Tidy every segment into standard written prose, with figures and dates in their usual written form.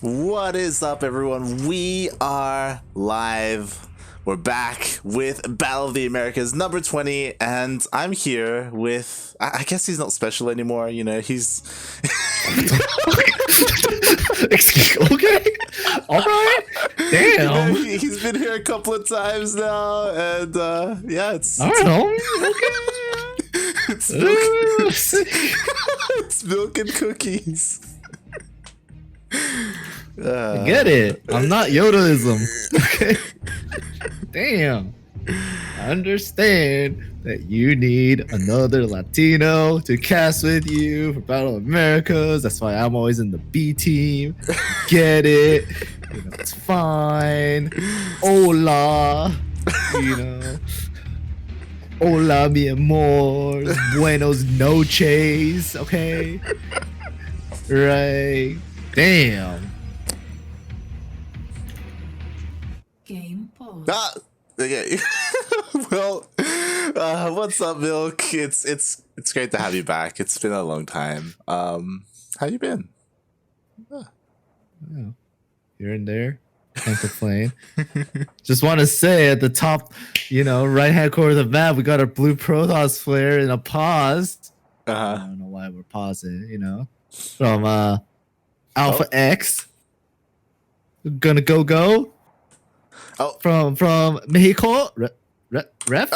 What is up, everyone? We are live. We're back with Battle of the Americas number 20, and I'm here with, I guess he's not special anymore, you know, he's... Okay, alright, damn. You know, he's been here a couple of times now, and yeah, it's... Alright, homie, okay. It's milk, it's milk and cookies. I get it. I'm not Yodaism. Okay. Damn. I understand that you need another Latino to cast with you for Battle of Americas. That's why I'm always in the B team. Get it? You know, it's fine. Hola. You know. Hola, mi amor. Buenos noches. Okay. Right. Damn. Game pause. Ah, okay. Well, what's up, Milk? It's great to have you back. It's been a long time. How you been? Oh, here and there. Can't complain. Just want to say at the top, you know, right hand corner of the map, we got our blue Protoss flare in a pause. I don't know why we're pausing, you know. From Alpha X. Gonna go. Oh. From Mexico. Ref?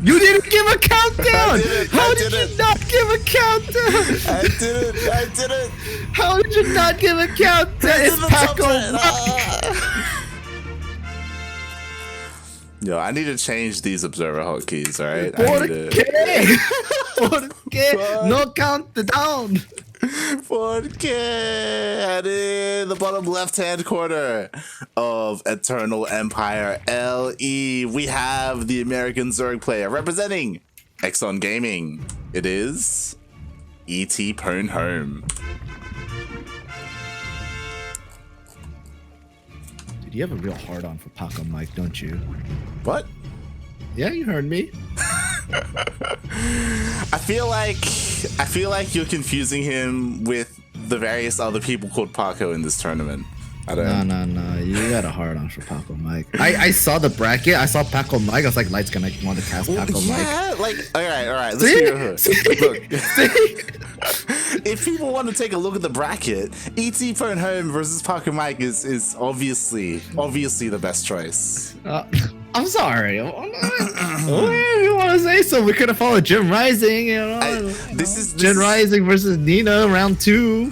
You didn't give a countdown! How did you not give a countdown? I didn't. How did you not give a countdown? It's Pacomike! Yo, I need to change these observer hotkeys, alright? ¿Por qué? No countdown! Porque and in the bottom left-hand corner of Eternal Empire LE, we have the American Zerg player representing Exxon Gaming. It is ETpwnHome. Dude, you have a real hard-on for Pacomike, don't you? What? Yeah, you heard me. I feel like you're confusing him with the various other people called Paco in this tournament. I don't know. No. You got a hard on for Pacomike. I saw the bracket. I saw Pacomike. I was like, Light's gonna want to cast Pacomike. Yeah, like, all right. Let's hear her. Look, if people want to take a look at the bracket, ETpwnHome versus Pacomike is obviously the best choice. I'm sorry. Whatever you want to say so. We could have followed Jim Rising. This is Jim Rising versus Nina round 2.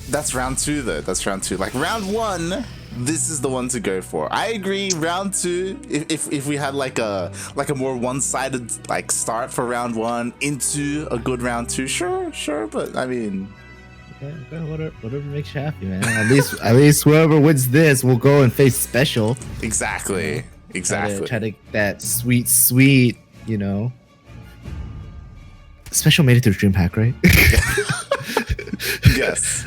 That's round 2 though. That's round 2. Like round 1, this is the one to go for. I agree. Round 2, if we had like a more one-sided like start for round 1 into a good round 2, sure. But I mean, okay, whatever makes you happy, man. At least whoever wins this will go and face Special. Exactly. Try to get that sweet, you know. Special made it to DreamHack, right? Yes.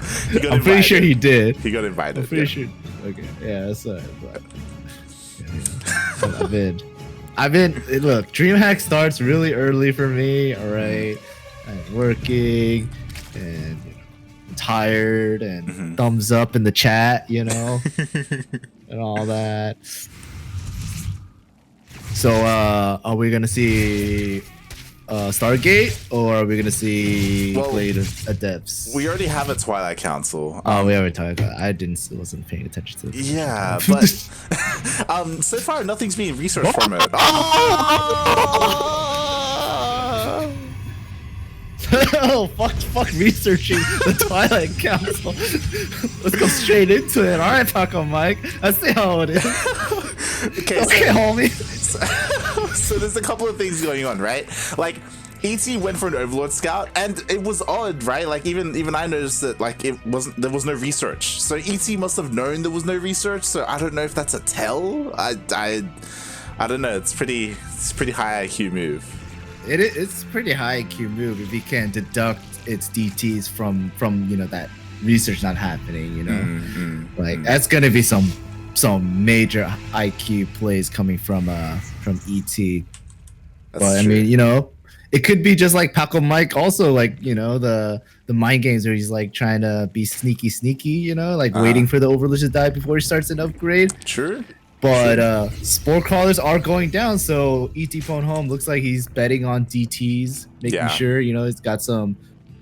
I'm pretty sure he did. He got invited. I'm pretty sure. Okay, yeah, that's alright. I've been. Look, DreamHack starts really early for me. All right, I'm working and I'm tired and thumbs up in the chat, you know, and all that. So, are we gonna see Stargate, or are we gonna see Blade Adepts? We already have a Twilight Council. We already talked about it. Wasn't paying attention to it. Yeah, but so far nothing's being researched from it. Oh, fuck researching the Twilight Council. Let's go straight into it. All right, Pacomike. I see how it is. Okay, homie. So there's a couple of things going on, right? Like, ET went for an Overlord Scout, and it was odd, right? Like, even I noticed that, like, there was no research. So ET must have known there was no research. So I don't know if that's a tell. I don't know. It's pretty high IQ move. It's pretty high IQ move if you can deduct its DTs from you know that research not happening. You know, like that's gonna be some major IQ plays coming from ET. But I mean, you know, it could be just like Pacomike, also like the mind games where he's like trying to be sneaky, like waiting for the overlord to die before he starts an upgrade. True. But spore crawlers are going down, so ETpwnHome looks like he's betting on DTs, making sure he's got some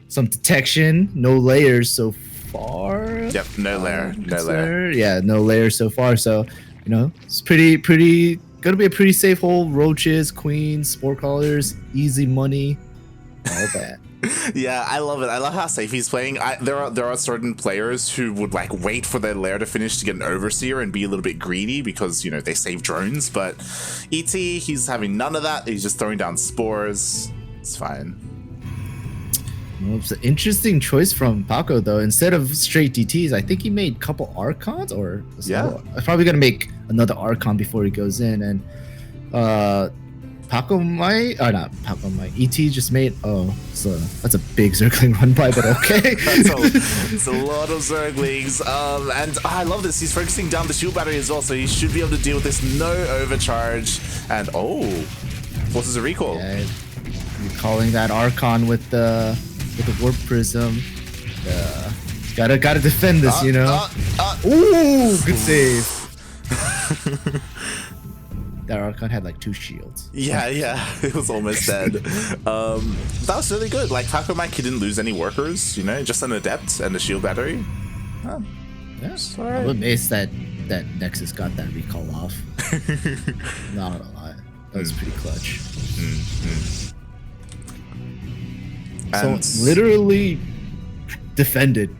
detection, no layers so far. Yep, no layer. Yeah, no layers so far. So it's pretty gonna be a pretty safe hole. Roaches, queens, spore crawlers, easy money, all that. Yeah, I love it. I love how safe he's playing. There are certain players who would like wait for their lair to finish to get an overseer and be a little bit greedy because they save drones. But ET, he's having none of that. He's just throwing down spores. It's fine. Well, it's an interesting choice from Paco though. Instead of straight DTs, I think he made a couple Archons or I'm probably gonna make another Archon before he goes in. And Pacomike, not Pacomike, ET just made, so that's a big Zergling run by, but okay. It's a lot of Zerglings. And I love this. He's focusing down the shield battery as well, so he should be able to deal with this. No overcharge. And forces a recall. Yeah, recalling that Archon with the warp prism. Gotta defend this, Ooh, good save. That Archon had like 2 shields. Yeah, it was almost dead. That was really good. Like Pacomike, he didn't lose any workers, just an adept and a shield battery. Yes, right. I'm amazed that Nexus got that recall off. Not a lot. That was pretty clutch. So literally defended.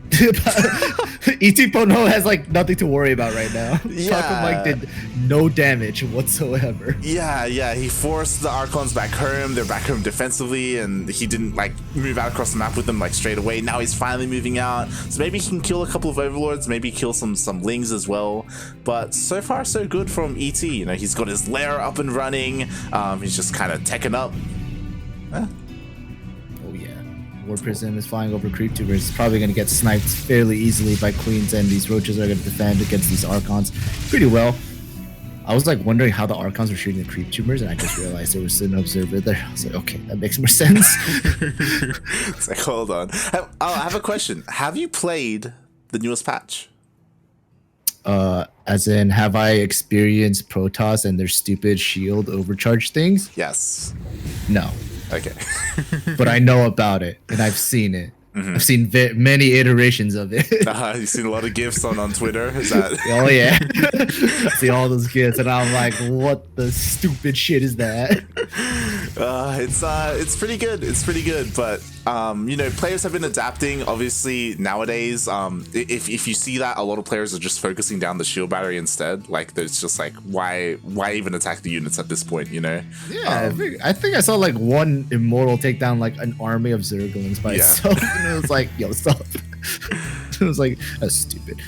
ETpwnHome has like nothing to worry about right now. Yeah. Pacomike did no damage whatsoever. Yeah, he forced the Archons back home. They're back home defensively, and he didn't like move out across the map with them like straight away. Now he's finally moving out, so maybe he can kill a couple of overlords, maybe kill some lings as well. But so far so good from ET. He's got his lair up and running. He's just kind of teching up. Warp Prism is flying over creep tubers. It's probably going to get sniped fairly easily by queens, and these roaches are going to defend against these Archons pretty well. I was like wondering how the Archons were shooting the creep tubers, and I just realized there was an observer there. I was like, okay, that makes more sense. It's like, hold on. I have a question. Have you played the newest patch? As in, have I experienced Protoss and their stupid shield overcharge things? Yes. No. Okay. But I know about it, and I've seen it. I've seen many iterations of it. You've seen a lot of GIFs on Twitter? Is that? Oh, yeah. I see all those GIFs, and I'm like, what the stupid shit is that? It's pretty good. It's pretty good, but players have been adapting. Obviously, nowadays, if you see that, a lot of players are just focusing down the shield battery instead. Like, there's just like, why even attack the units at this point? Yeah, I think I saw like one Immortal take down like an army of Zerglings by itself, and it was like, yo, stop. It was like, that's stupid.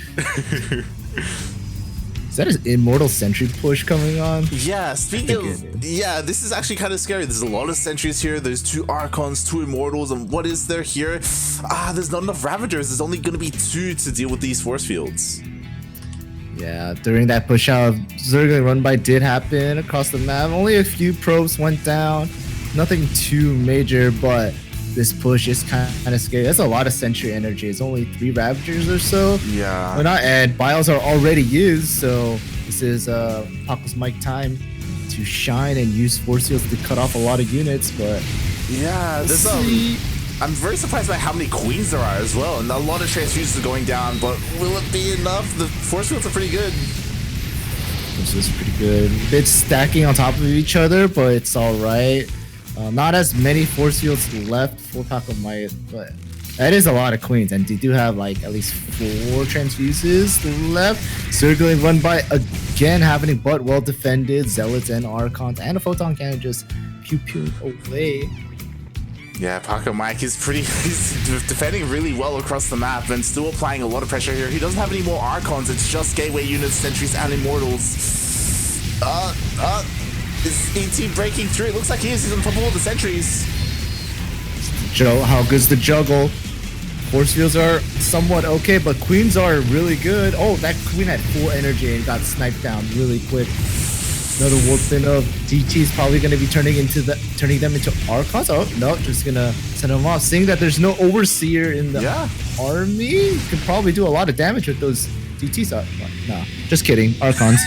Is that an Immortal Sentry push coming on? Yeah, speaking of, this is actually kind of scary. There's a lot of sentries here. There's 2 Archons, 2 Immortals, and what is there here? There's not enough Ravagers. There's only going to be 2 to deal with these force fields. Yeah, during that push out, Zergling run by did happen across the map. Only a few probes went down. Nothing too major, but this push is kind of scary. That's a lot of sentry energy. It's only 3 Ravagers or so. Yeah. But not, and bios are already used, so this is Pacomike time to shine and use force fields to cut off a lot of units. But yeah, there's I'm very surprised by how many queens there are as well, and a lot of transfusions are going down. But will it be enough? The force fields are pretty good. This is pretty good. It's stacking on top of each other, but it's all right. Not as many force fields left for Pacomike, but that is a lot of queens, and they do have like at least 4 transfuses left. Zergling run by again happening, but well defended. Zealots and Archons and a photon cannon just pew away. Yeah, Pacomike is he's defending really well across the map and still applying a lot of pressure here. He doesn't have any more Archons. It's just gateway units, sentries, and Immortals. Is ET breaking through? It looks like he is. He's on top of all the sentries. How good's the juggle? Force fields are somewhat okay, but queens are really good. Oh, that queen had full energy and got sniped down really quick. Another warping of DT is probably going to be turning them into Archons. Oh no, just gonna send them off. Seeing that there's no Overseer in the army, could probably do a lot of damage with those DTs. No, just kidding. Archons.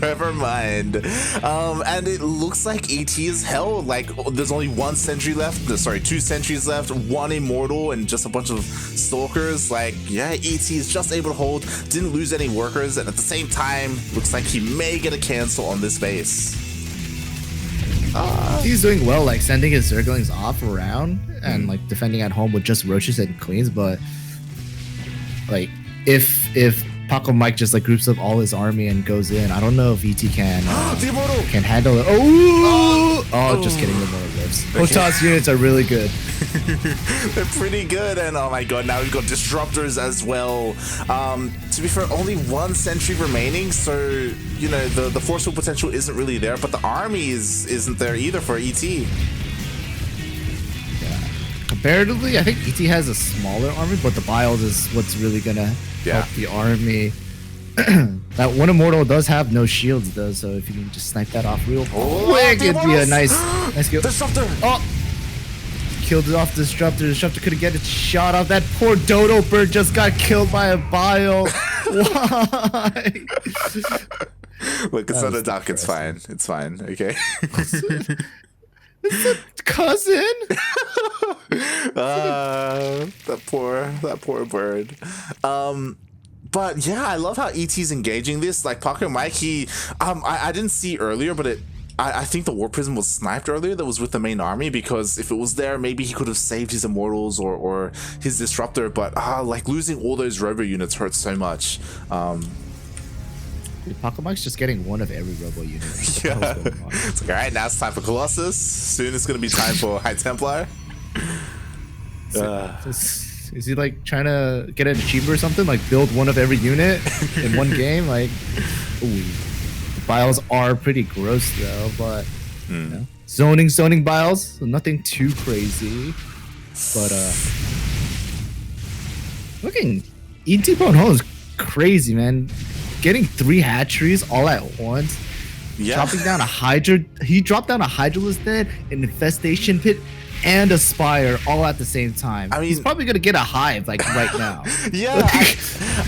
Never mind. And it looks like ET is held. Like there's only one sentry left. Sorry, 2 sentries left, 1 immortal, and just a bunch of stalkers. Like, yeah, ET is just able to hold. Didn't lose any workers, and at the same time, looks like he may get a cancel on this base. He's doing well, like sending his Zerglings off around and like defending at home with just roaches and queens. But like, if Pacomike just like groups up all his army and goes in, I don't know if ET can handle it. Oh, just kidding. The immortal lives. Hotas units are really good. They're pretty good, and oh my god, now we've got disruptors as well. To be fair, only 1 sentry remaining, so you know the forceful potential isn't really there, but the army isn't there either for ET. Comparatively, I think ET has a smaller army, but the Biles is what's really gonna help the army. That one immortal does have no shields though, so if you can just snipe that off real quick, it'd be a nice kill. Disruptor! Oh! Killed it off Disruptor. Disruptor couldn't get a shot off. That poor dodo bird just got killed by a Bile. Why? Look, it's not a duck, it's fine. It's fine, okay? It's a cousin. That poor bird. But yeah, I love how ET's engaging this. Like Pacomike, I didn't see earlier, but I think the Warp Prism was sniped earlier. That was with the main army, because if it was there, maybe he could have saved his immortals or his disruptor. But like losing all those robo units hurts so much. Pacomike's just getting one of every robo unit. Yeah. It's like, all right, now it's time for Colossus. Soon it's gonna be time for High Templar. Is he like trying to get an achievement or something? Like build one of every unit in one game? Like, ooh. The Biles are pretty gross though, but you know, zoning Biles, so nothing too crazy. But looking, ETpwnHome is crazy, man. Getting 3 hatcheries all at once. Yeah. Dropping down a Hydra. He dropped down a Hydralisk Den, an Infestation Pit, and a Spire all at the same time. I mean, he's probably gonna get a hive like right now. Yeah,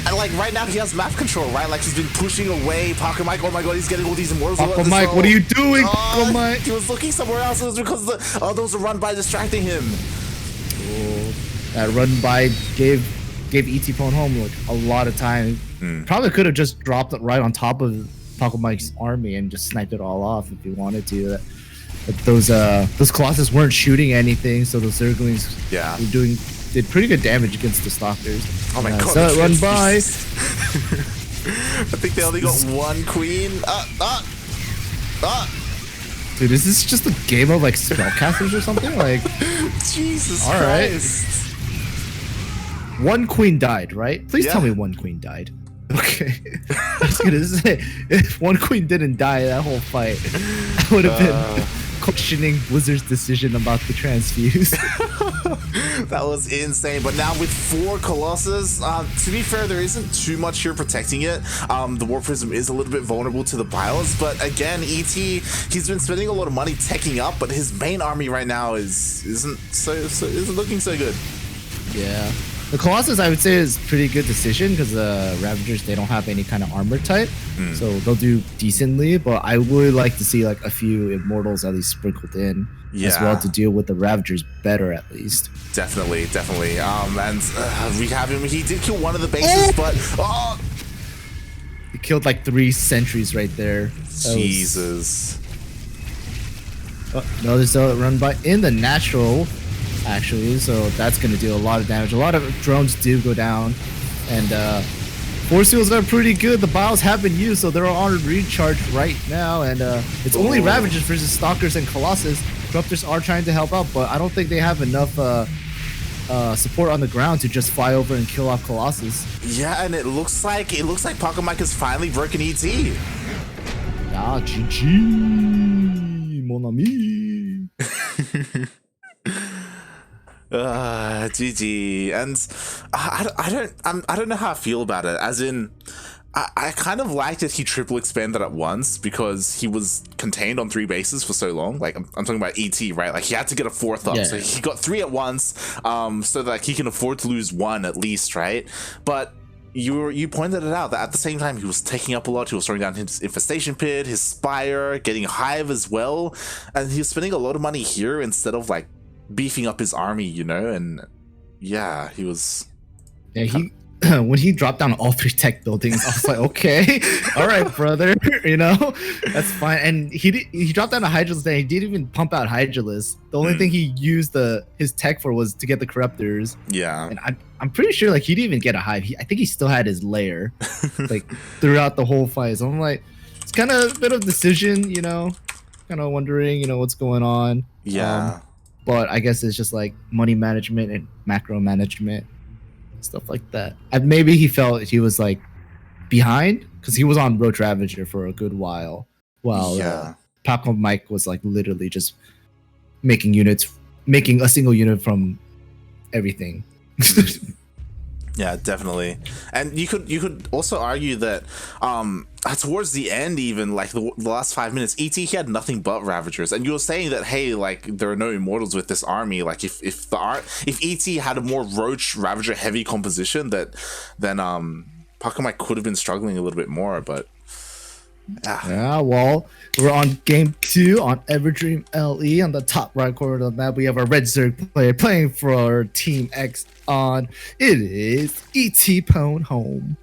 I like right now he has map control, right? Like he's been pushing away Pacomike. Oh my god, he's getting all these immortals. Pacomike, what are you doing, Pacomike? He was looking somewhere else. It was because those were run by distracting him. Oh, that run by gave ETpwnHome like a lot of time. Probably could have just dropped it right on top of Pacomike's army and just sniped it all off if he wanted to. But those Colossus weren't shooting anything, so those Zerglings did pretty good damage against the Stalkers. Oh my god! So it run by. I think they only got 1 queen. Dude, is this just a game of like spellcasters or something? Like, Jesus all Christ. Right. 1 queen died, right? Please tell me 1 queen died. Okay. I was gonna say, if 1 queen didn't die that whole fight, I would have been questioning Blizzard's decision about the transfuse. That was insane. But now with 4 Colossus, to be fair, there isn't too much here protecting it. The Warp Prism is a little bit vulnerable to the Biles, but again, ET, he's been spending a lot of money teching up, but his main army right now isn't looking so good. Yeah. The Colossus, I would say, is a pretty good decision because the Ravagers, they don't have any kind of armor type, so they'll do decently. But I would like to see like a few Immortals at least sprinkled in as well to deal with the Ravagers better, at least. Definitely. And we have him. He did kill one of the bases, but he killed like 3 sentries right there. Jesus. No, there's a run by in the natural. Actually, so that's going to do a lot of damage. A lot of drones do go down, and force fields are pretty good. The Biles have been used, so they're on recharge right now, and it's only Ravagers versus Stalkers and Colossus. Disruptors are trying to help out, but I don't think they have enough support on the ground to just fly over and kill off Colossus. Yeah, and it looks like Pacomike has finally broken ET. Ah, GG, mon ami. GG. And I don't know how I feel about it. As in, I kind of liked that he triple expanded at once because he was contained on 3 bases for so long. Like I'm talking about ET, right? Like he had to get a 4th up, so he got 3 at once, so that like, he can afford to lose 1 at least, right? But you pointed it out that at the same time he was taking up a lot. He was throwing down his infestation pit, his spire, getting hive as well, and he was spending a lot of money here instead of like beefing up his army, you know. And yeah, he was. Yeah, he when he dropped down all 3 tech buildings, I was like, okay, all right, brother, you know, that's fine. And he dropped down a Hydralisk, and he didn't even pump out Hydralisk. The only thing he used his tech for was to get the corruptors. Yeah, and I'm pretty sure like he didn't even get a hive. I think he still had his lair like throughout the whole fight. So I'm like, it's kind of a bit of decision, you know, kind of wondering, you know, what's going on. Yeah, but I guess it's just like money management and macro management. Stuff like that. And maybe he felt he was like behind because he was on Roach Ravager for a good while Pacomike was like literally just making a single unit from everything. Yeah, definitely. And you could also argue that towards the end, even like the last 5 minutes, ET, he had nothing but Ravagers, and you were saying that, hey, like there are no immortals with this army. Like if ET had a more Roach Ravager heavy composition, then Pacomike could have been struggling a little bit more. But yeah, well, we're on game 2 on Everdream LE. On the top right corner of the map, we have our Red Zerg player playing for Team X on. It is ETpwnHome.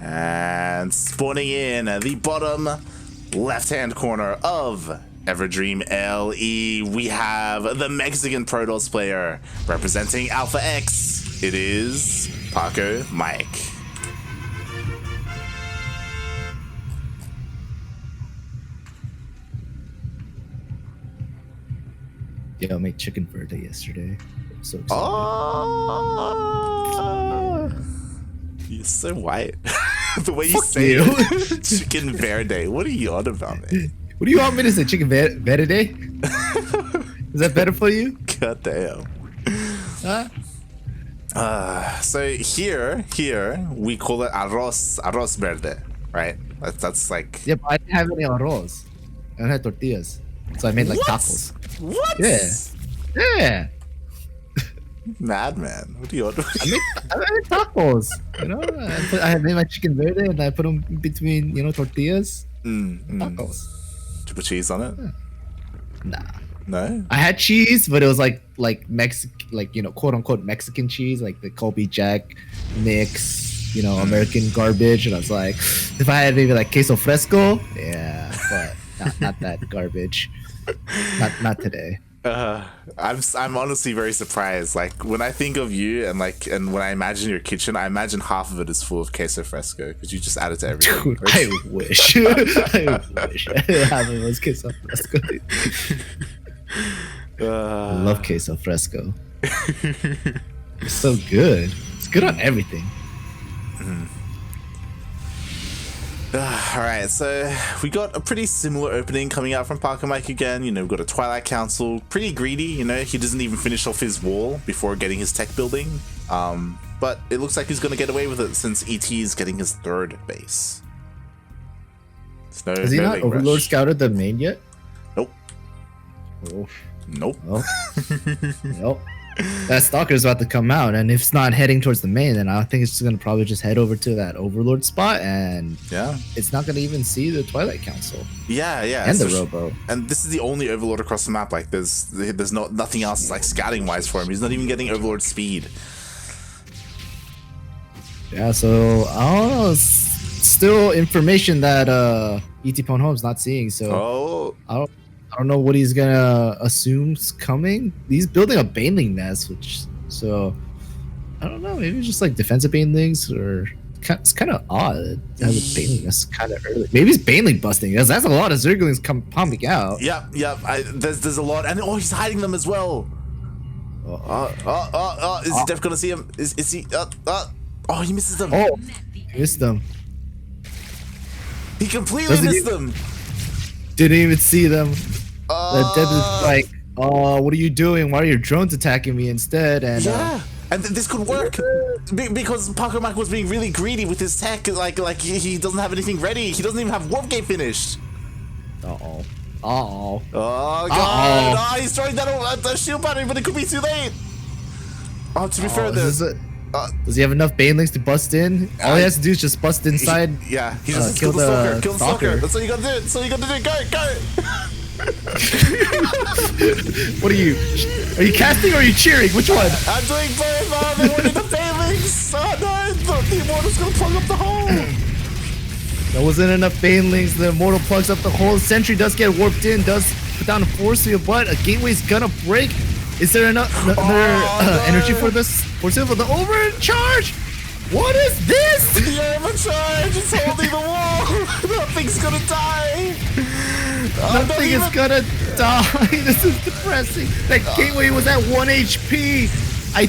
And spawning in the bottom left-hand corner of Everdream LE, we have the Mexican Protoss player representing Alpha X. It is Pacomike. Yeah, I made chicken verde yesterday. I'm so excited. Oh, you're so white. The way you say you. it. Chicken verde. What are you on about, man? What do you want me to say? Chicken verde? Is that better for you? God damn. Huh? So here we call it arroz verde, right? That's like. Yep, I didn't have any arroz. I don't have tortillas, so I made like tacos. What? Yeah. Madman. What are you on? I made tacos. You know, I made my chicken verde and I put them between, you know, tortillas. Tacos. Did you put cheese on it? Nah. No. I had cheese, but it was like Mexican, like, you know, quote unquote Mexican cheese, like the Colby Jack mix, you know, American garbage. And I was like, if I had maybe like queso fresco, yeah, but not that garbage. Not today. I'm honestly very surprised. Like when I think of you and when I imagine your kitchen, I imagine half of it is full of queso fresco because you just add it to everything. Dude, I wish. I wish half of it was queso fresco. I love queso fresco. It's so good. It's good on everything. All right, so we got a pretty similar opening coming out from Pacomike again. You know, we've got a Twilight Council, pretty greedy. You know, he doesn't even finish off his wall before getting his tech building. But it looks like he's going to get away with it since ET is getting his 3rd base. Has he not Overlord scouted the main yet? Nope. Oh. Nope. Oh. Nope. That Stalker's about to come out, and if it's not heading towards the main, then I think it's going to probably just head over to that Overlord spot, and it's not going to even see the Twilight Council. Yeah. And the Robo. And this is the only Overlord across the map. Like, there's nothing else like scouting-wise for him. He's not even getting Overlord speed. Yeah, so I don't know. It's still information that ETpwnHome's not seeing. So I don't know what he's gonna assume's coming. He's building a Baneling nest, so I don't know. Maybe it's just like defensive Banelings, or it's kind of odd to have a Baneling nest kind of early. Maybe it's Baneling busting, because that's a lot of Zerglings pumping out. Yep. There's a lot, and he's hiding them as well. Is Def gonna see him? Is he? Oh, he misses them. Oh, he missed them. He completely missed them. Didn't even see them. The Deb is like, "Oh, what are you doing? Why are your drones attacking me instead?" And And this could work because Pacomike was being really greedy with his tech. Like he doesn't have anything ready. He doesn't even have Warp Gate finished. Uh-oh. Oh god! Oh, he's throwing that shield battery, but it could be too late. Oh, to be fair, does he have enough banelings to bust in? All he has to do is just bust inside. He just kill the stalker. That's all you gotta do. That's all you gotta do. Go! What are you casting or are you cheering? Which one? I'm doing both. Oh, they wanted the banelings. Oh no, the Immortal's gonna plug up the hole. There wasn't enough banelings. The Immortal plugs up the hole. Sentry does get warped in. Does put down a force field, but a gateway's gonna break. Is there enough energy for this? For the overcharge? What is this? The overcharge is holding the wall. Nothing's gonna die. Nothing is gonna die. This is depressing. That gateway was at 1 HP. I'm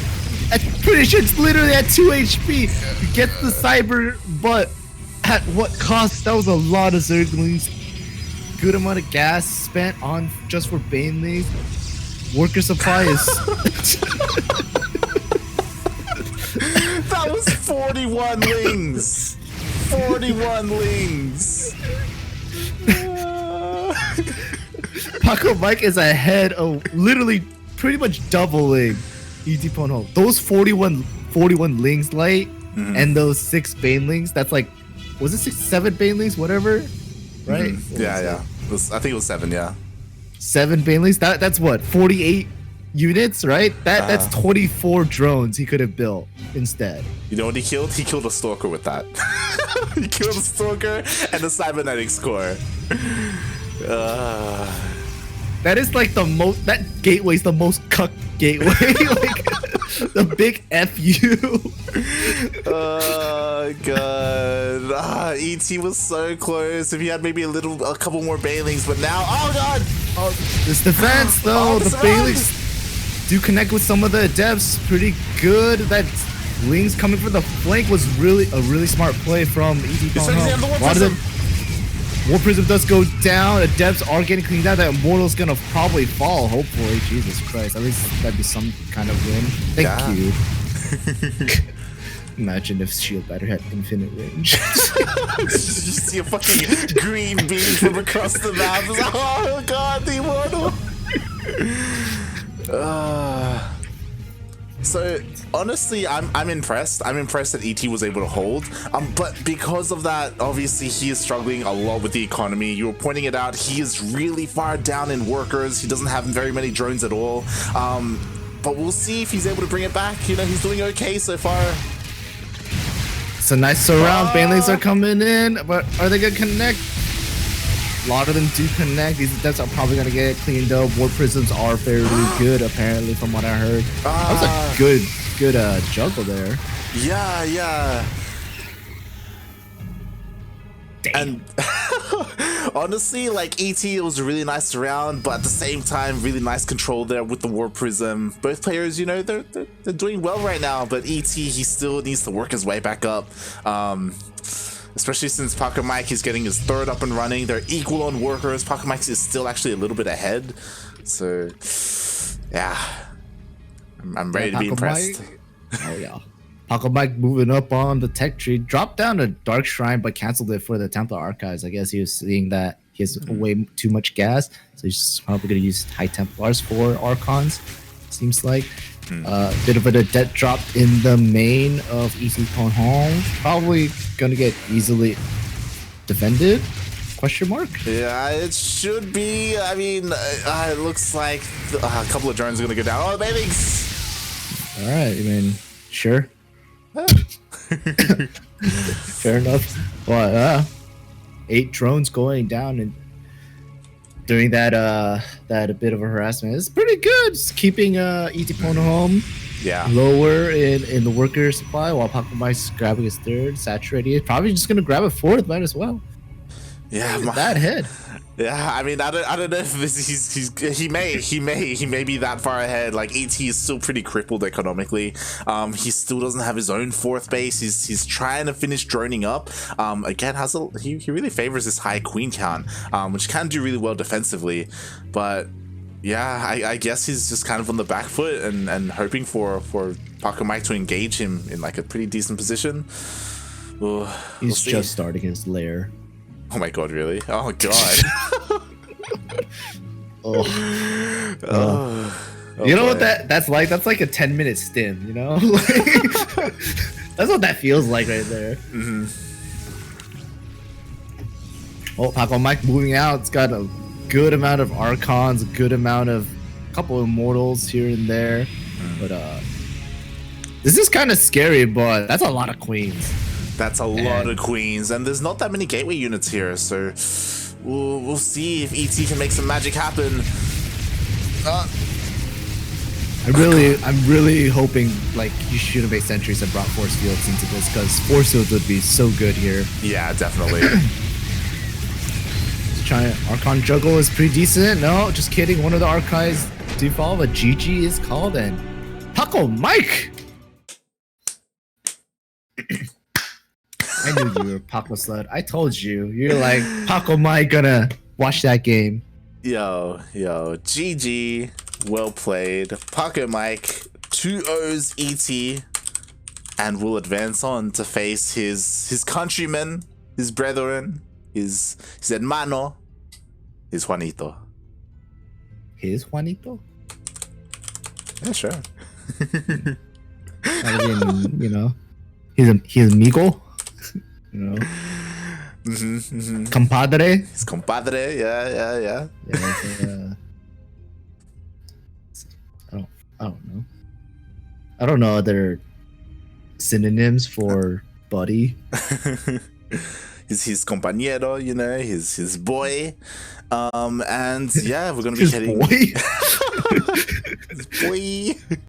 pretty sure it's literally at 2 HP. You get the cyber, but at what cost? That was a lot of Zerglings. Good amount of gas spent on just for banelings. Worker supply is. That was 41 lings. 41 lings. Pacomike is ahead of literally pretty much doubling ETpwnHome. Those 41 lings light and those 6 banelings, that's like, was it 6, 7 banelings, whatever? Right? Yeah. I think it was 7, yeah. 7 banelings? That's what, 48 units, right? That's 24 drones he could have built instead. You know what he killed? He killed a stalker with that. He killed a stalker and a cybernetic score. That is like the most. That gateway's the most cuck gateway. Like the big FU. Oh god. ET was so close. If he had maybe a couple more banelings, but now, oh god. Oh, this defense though, the banelings do connect with some of the adepts pretty good. That Lings coming for the flank was a really smart play from ETpwnHome. A lot of them. War Prism does go down. Adepts are getting cleaned out. That Immortal's gonna probably fall, hopefully. Jesus Christ. At least that'd be some kind of win. Thank you. Imagine if Shield Battery had infinite range. Just see a fucking green beam from across the map. It's like, oh god, the Immortal. So honestly, I'm impressed. I'm impressed that ET was able to hold. But because of that, obviously he is struggling a lot with the economy. You were pointing it out. He is really far down in workers. He doesn't have very many drones at all. But we'll see if he's able to bring it back. You know, he's doing okay so far. It's a nice surround. Banelings are coming in, but are they gonna connect? A lot of them do connect. These adepts are probably gonna get cleaned up. War Prisms are fairly good, apparently, from what I heard. That was a good juggle there. Yeah. And honestly, like ET, it was a really nice round, but at the same time, really nice control there with the War Prism. Both players, you know, they're doing well right now, but ET, he still needs to work his way back up. Especially since Pacomike is getting his 3rd up and running. They're equal on workers. Pacomike is still actually a little bit ahead. So, yeah. I'm ready to be impressed. Oh, yeah. Pacomike moving up on the tech tree. Dropped down a Dark Shrine, but canceled it for the Templar Archives. I guess he was seeing that he has way too much gas. So he's probably going to use High Templars for Archons, seems like. Bit of a debt drop in the main of ETpwnHome. Probably gonna get easily defended? Question mark? Yeah, it should be. I mean, it looks like a couple of drones are gonna go down. Oh, babies! All right, I mean, sure. Fair enough. But 8 drones going down and doing that a bit of a harassment. It's pretty good. It's keeping ETpwnHome lower in the worker supply while Pacomike's grabbing his 3rd, saturating it. Probably just gonna grab a 4th, might as well. Yeah, that head. Yeah, I mean, I don't know if he may be that far ahead. Like ET is still pretty crippled economically. He still doesn't have his own 4th base. He's trying to finish droning up. Again, he really favors this high queen count, which can do really well defensively, but Yeah, I guess he's just kind of on the back foot and hoping for Pacomike to engage him in like a pretty decent position. He's just starting his lair. Oh my god, really? Oh god. You know what that's like? That's like a 10-minute stim, you know? That's what that feels like right there. Oh, Pacomike moving out. It's got a good amount of Archons, a good amount of couple Immortals here and there. But this is kind of scary, but that's a lot of Queens. That's a lot of Queens, and there's not that many gateway units here, so we'll see if ET can make some magic happen. I'm really hoping like you should have made sentries and brought force fields into this, because force fields would be so good here. Yeah, definitely. Trying Archon juggle is pretty decent. No, just kidding. One of the archives default, but GG is called in. Pacomike! I knew you were Paco Slut. I told you. You're like, Pacomike gonna watch that game. Yo, GG. Well played. Pacomike 2-0's ET, and will advance on to face his countrymen, his brethren, his hermano, his Juanito. His Juanito? Yeah, sure. I mean, you know, he's amigo. You know, compadre. His compadre. Yeah. I don't know. I don't know other synonyms for buddy. his compañero, you know, his boy. And yeah, we're gonna be His heading. boy. His boy.